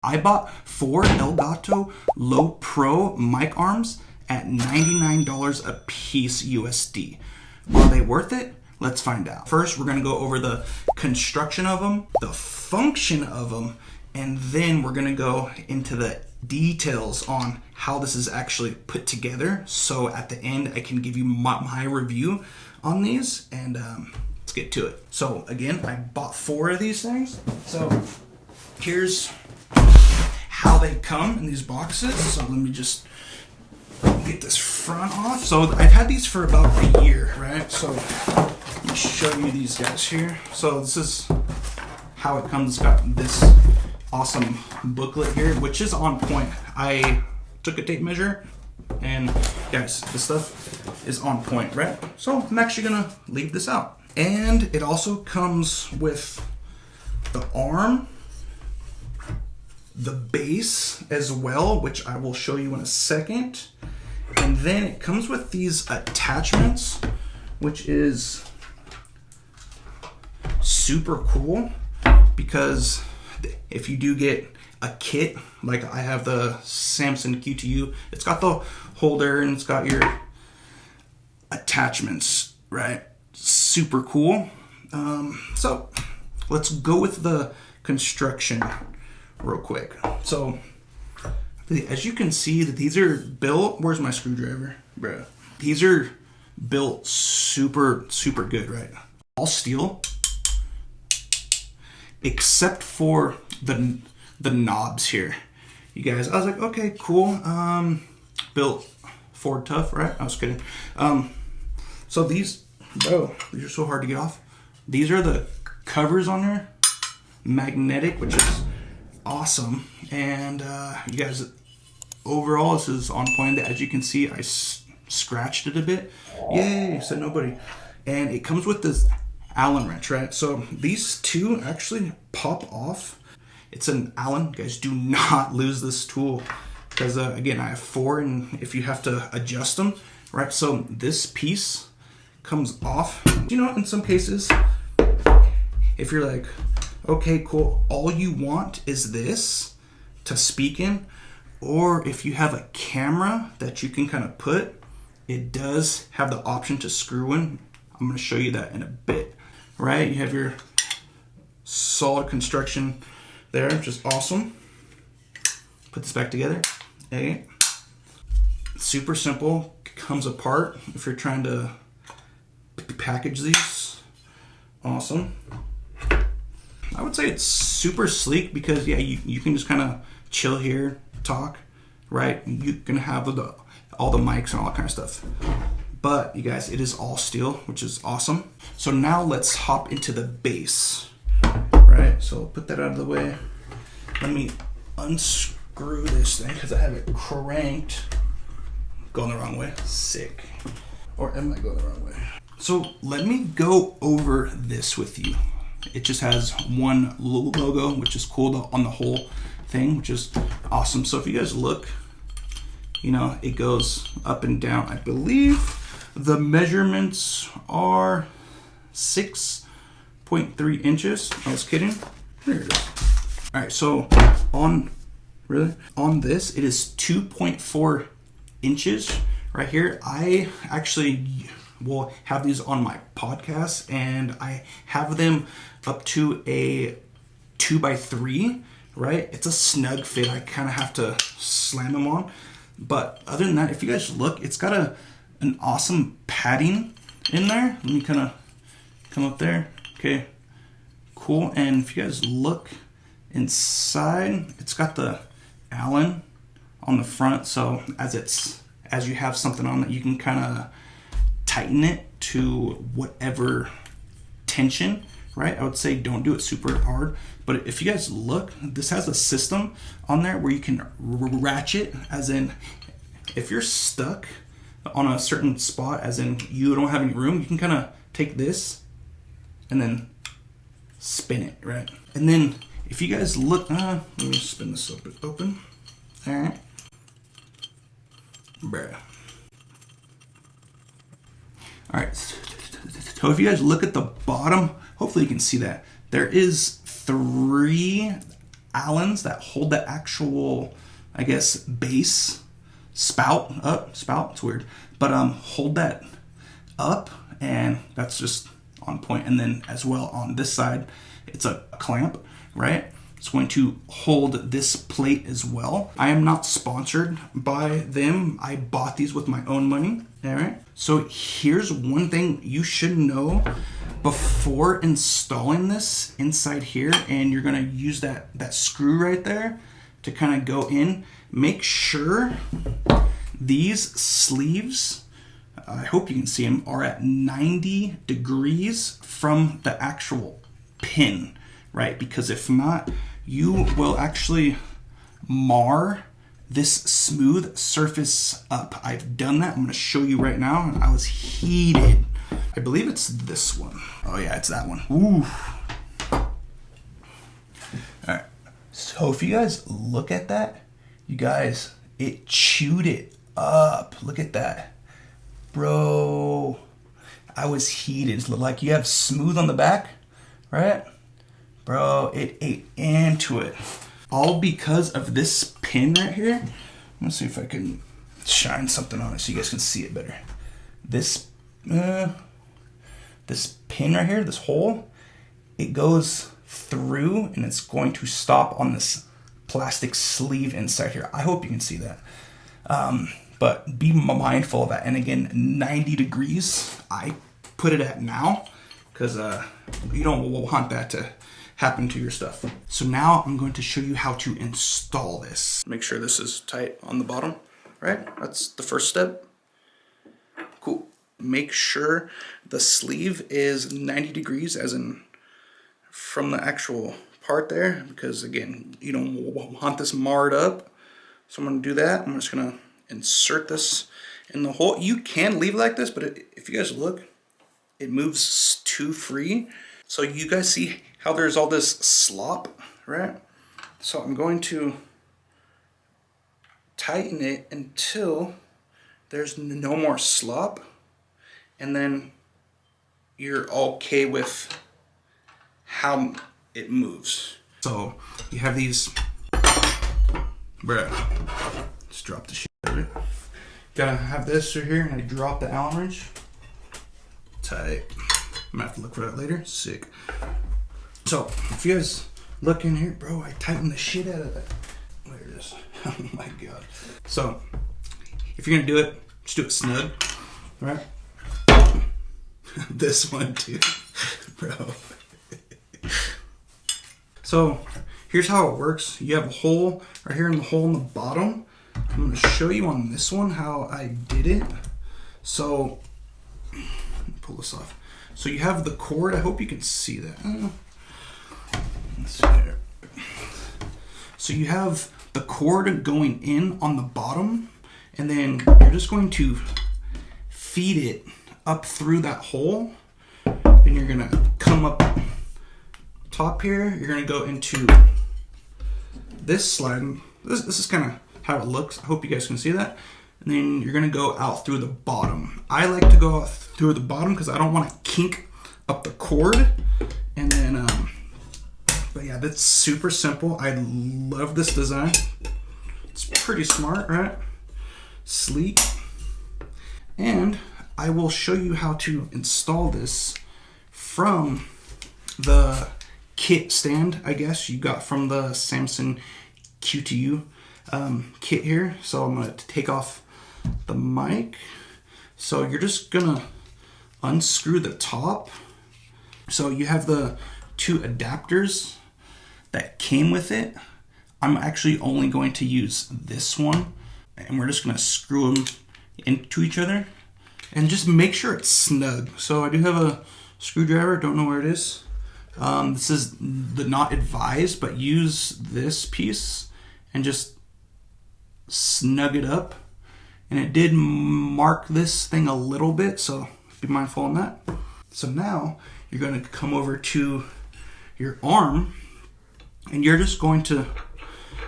I bought 4 Elgato Low Pro mic arms at $99 a piece USD. Are they worth it? Let's find out. First, we're gonna go over the construction of them, the function of them, and then we're gonna go into the details on how this is actually put together. So at the end, I can give you my review on these, and let's get to it. So again, I bought 4 of these things. So here's how they come in these boxes. So let me just get this front off. So I've had these for about a year, right? So let me show you these guys here. So this is how it comes. It's got this awesome booklet here, which is on point. I took a tape measure, and guys, this stuff is on point, right? So I'm actually gonna leave this out. And it also comes with the arm, the base as well, which I will show you in a second. And then it comes with these attachments, which is super cool, because if you do get a kit, like I have the Samsung QTU, it's got the holder and it's got your attachments, right? Super cool. So let's go with the construction real quick. So as you can see, that these are built, where's my screwdriver, bro? These are built super good, right? All steel except for the knobs here. You guys, I was like, okay, cool. Built Ford tough, right? I was kidding. So these, bro, these are so hard to get off. These are the covers on there, magnetic, which is awesome. And you guys, overall, this is on point. As you can see, I scratched it a bit. Yay, said nobody. And it comes with this Allen wrench, right? So these two actually pop off. It's an Allen. Guys, do not lose this tool, because again, I have 4, and if you have to adjust them, right? So this piece comes off. You know, in some cases, if you're like, okay, cool, all you want is this to speak in, or if you have a camera that you can kind of put, it does have the option to screw in. I'm going to show you that in a bit, right? You have your solid construction there, which is awesome. Put this back together. Okay. Super simple. Comes apart if you're trying to package these. Awesome. I would say it's super sleek, because yeah, you can just kind of chill here, talk, right? You can have all the mics and all that kind of stuff. But you guys, it is all steel, which is awesome. So now let's hop into the base, right? So put that out of the way. Let me unscrew this thing, because I have it cranked. Going the wrong way. Sick. Or am I going the wrong way? So let me go over this with you. It just has one logo, which is cool on the whole thing, which is awesome. So if you guys look, you know, it goes up and down. I believe the measurements are 6.3 inches. I was kidding. There it is. All right, so on this, it is 2.4 inches right here. I actually will have these on my podcast, and I have them up to a 2x3, right? It's a snug fit. I kind of have to slam them on. But other than that, if you guys look, it's got an awesome padding in there. Let me kind of come up there. Okay, cool. And if you guys look inside, it's got the Allen on the front. So as you have something on that, you can kind of tighten it to whatever tension, right? I would say don't do it super hard. But if you guys look, this has a system on there where you can ratchet, as in if you're stuck on a certain spot, as in you don't have any room, you can kind of take this and then spin it, right? And then if you guys look, let me spin this open. All right. Bruh. All right, so if you guys look at the bottom, hopefully you can see that there is 3 Allens that hold the actual, I guess, base spout up. Spout, it's weird, but hold that up, and that's just on point. And then as well on this side, it's a clamp, right? It's going to hold this plate as well. I am not sponsored by them. I bought these with my own money, all right? So here's one thing you should know before installing this inside here, and you're gonna use that screw right there to kind of go in. Make sure these sleeves, I hope you can see them, are at 90 degrees from the actual pin, right? Because if not, you will actually mar this smooth surface up. I've done that. I'm gonna show you right now, and I was heated. I believe it's this one. Oh yeah, it's that one. Ooh. All right, so if you guys look at that, you guys, it chewed it up. Look at that. Bro, I was heated. It's like you have smooth on the back, right? Bro, it ate into it. All because of this pin right here. Let's see if I can shine something on it so you guys can see it better. This pin right here, this hole, it goes through and it's going to stop on this plastic sleeve inside here. I hope you can see that. But be mindful of that. And again, 90 degrees, I put it at now because you don't want that to happen to your stuff. So now I'm going to show you how to install this. Make sure this is tight on the bottom, right? That's the first step. Cool. Make sure the sleeve is 90 degrees, as in from the actual part there, because again, you don't want this marred up. So I'm gonna do that. I'm just gonna insert this in the hole. You can leave it like this, but if you guys look, it moves too free. So you guys see how there's all this slop, right? So I'm going to tighten it until there's no more slop, and then you're okay with how it moves. So you have these, bruh, just drop the shit out of it. Gotta have this right here, and I drop the Allen wrench. Tight. I'm gonna have to look for that later. Sick. So if you guys look in here, bro, I tightened the shit out of that. There it is. Oh my god. So if you're gonna do it, just do it snug, right? This one too, bro. So here's how it works. You have a hole right here in the hole in the bottom. I'm gonna show you on this one how I did it. So let me pull this off. So you have the cord. I hope you can see that. Let's see there. So you have the cord going in on the bottom, and then you're just going to feed it up through that hole. Then you're gonna come up top here. You're gonna go into this slide. This is kind of how it looks. I hope you guys can see that. And then you're gonna go out through the bottom. I like to go out through the bottom because I don't want to kink up the cord. And then, but yeah, that's super simple. I love this design. It's pretty smart, right? Sleek. And I will show you how to install this from the kit stand, I guess, you got from the Samsung QTU kit here. So I'm going to take off the mic. So you're just going to unscrew the top. So you have the two adapters that came with it. I'm actually only going to use this one, and we're just going to screw them into each other. And just make sure it's snug. So I do have a screwdriver, don't know where it is. This is the not advised, but use this piece and just snug it up. And it did mark this thing a little bit, so be mindful on that. So now you're going to come over to your arm, and you're just going to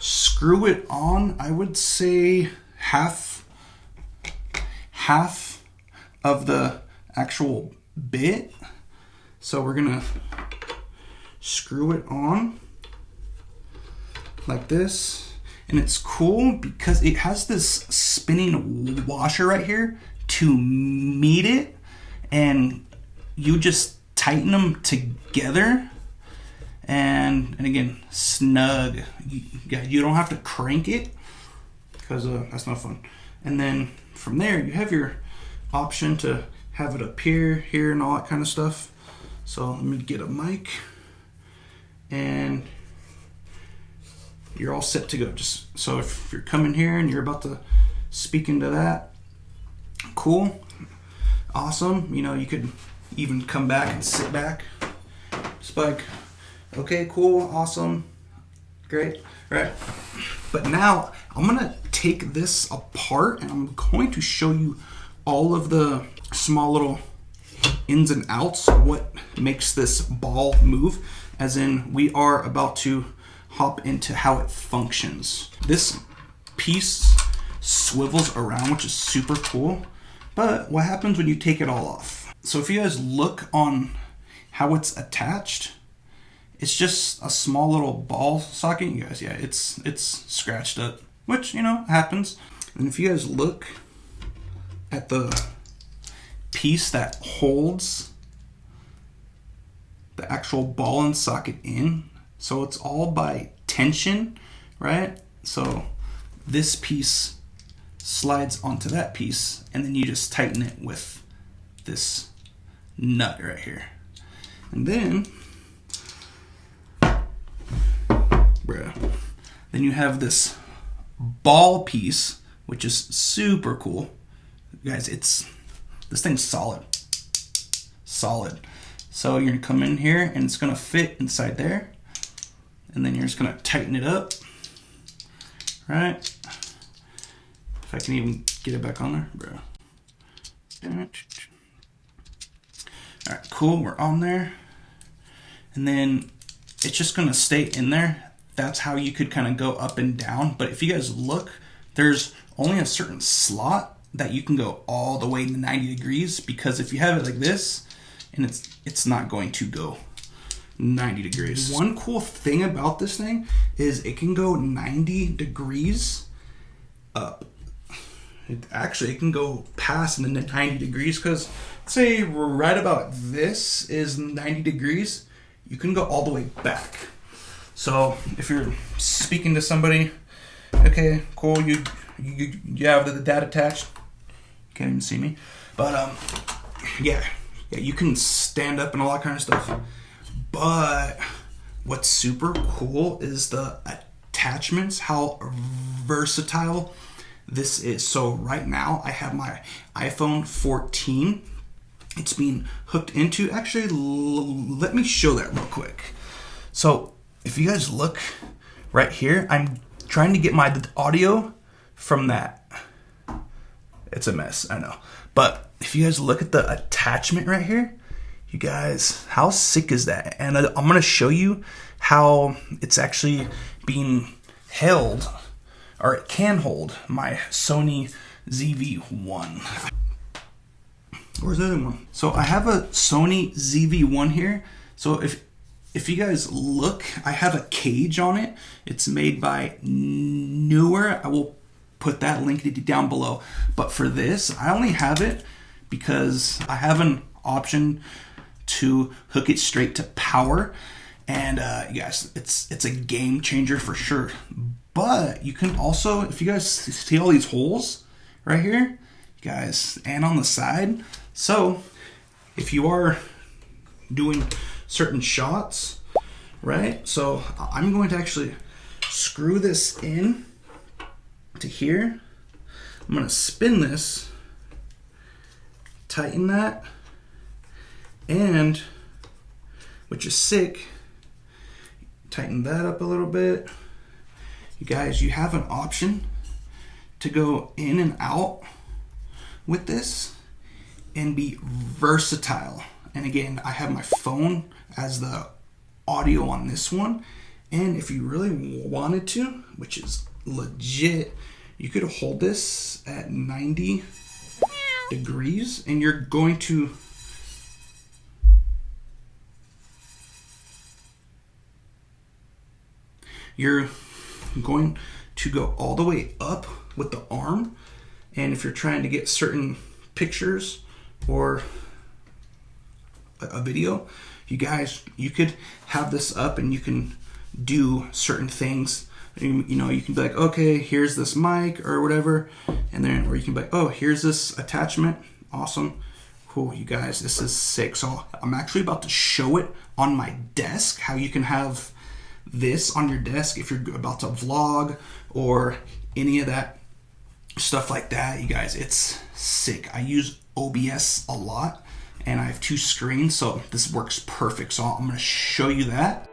screw it on. I would say half of the actual bit. So we're gonna screw it on. like this. And it's cool because it has this spinning washer right here to meet it, and you just tighten them together, and again, snug. You don't have to crank it because that's not fun. And then from there, you have your option to have it up here, and all that kind of stuff. So let me get a mic, and you're all set to go. Just so if you're coming here and you're about to speak into that, cool, awesome. You know, you could even come back and sit back. Just like, okay, cool, awesome, great, right? But now I'm gonna take this apart and I'm going to show you all of the small little ins and outs, what makes this ball move, as in we are about to hop into how it functions. This piece swivels around, which is super cool, but what happens when you take it all off? So if you guys look on how it's attached, it's just a small little ball socket. You guys, yeah, it's scratched up, which, you know, happens. And if you guys look at the piece that holds the actual ball and socket in, so it's all by tension, right? So this piece slides onto that piece, and then you just tighten it with this nut right here. And then, then you have this ball piece, which is super cool. Guys, this thing's solid. So you're gonna come in here and it's gonna fit inside there. And then you're just gonna tighten it up, right? If I can even get it back on there, bro. All right, cool, we're on there. And then it's just gonna stay in there. That's how you could kind of go up and down. But if you guys look, there's only a certain slot that you can go all the way to 90 degrees, because if you have it like this, and it's not going to go 90 degrees. One cool thing about this thing is it can go 90 degrees up. It can go past the 90 degrees, because say right about this is 90 degrees, you can go all the way back. So if you're speaking to somebody, okay, cool, you have that attached. You can't even see me, but yeah, you can stand up and all that kind of stuff. But what's super cool is the attachments, how versatile this is. So right now I have my iPhone 14. It's being hooked into, actually, let me show that real quick. So if you guys look right here, I'm trying to get my audio from that. It's a mess, I know. But if you guys look at the attachment right here, you guys, how sick is that? And I'm gonna show you how it's actually being held, or it can hold, my Sony ZV-1. Where's the other one? So I have a Sony ZV-1 here. So if you guys look, I have a cage on it. It's made by Newer. I will put that link down below. But for this, I only have it because I have an option to hook it straight to power. And you guys, it's a game changer for sure. But you can also, if you guys see all these holes right here, you guys, and on the side. So if you are doing certain shots, right? So I'm going to actually screw this in to here. I'm going to spin this, tighten that, and which is sick, tighten that up a little bit. You guys, you have an option to go in and out with this and be versatile. And again, I have my phone as the audio on this one. And if you really wanted to, which is legit, you could hold this at 90 degrees and you're going to going to go all the way up with the arm. And if you're trying to get certain pictures or a video, you guys, you could have this up and you can do certain things. You know, you can be like, okay, here's this mic or whatever, and then, or you can be like, oh, here's this attachment. Awesome. Cool, you guys, this is sick. So I'm actually about to show it on my desk, how you can have this on your desk if you're about to vlog or any of that stuff like that. You guys, it's sick. I use OBS a lot and I have 2 screens, so this works perfect. So I'm gonna show you that.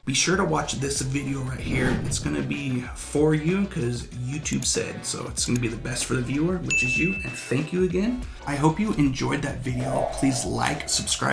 Be sure to watch this video right here. It's gonna be for you because YouTube said so. It's gonna be the best for the viewer, which is you, and thank you again. I hope you enjoyed that video. Please like, subscribe.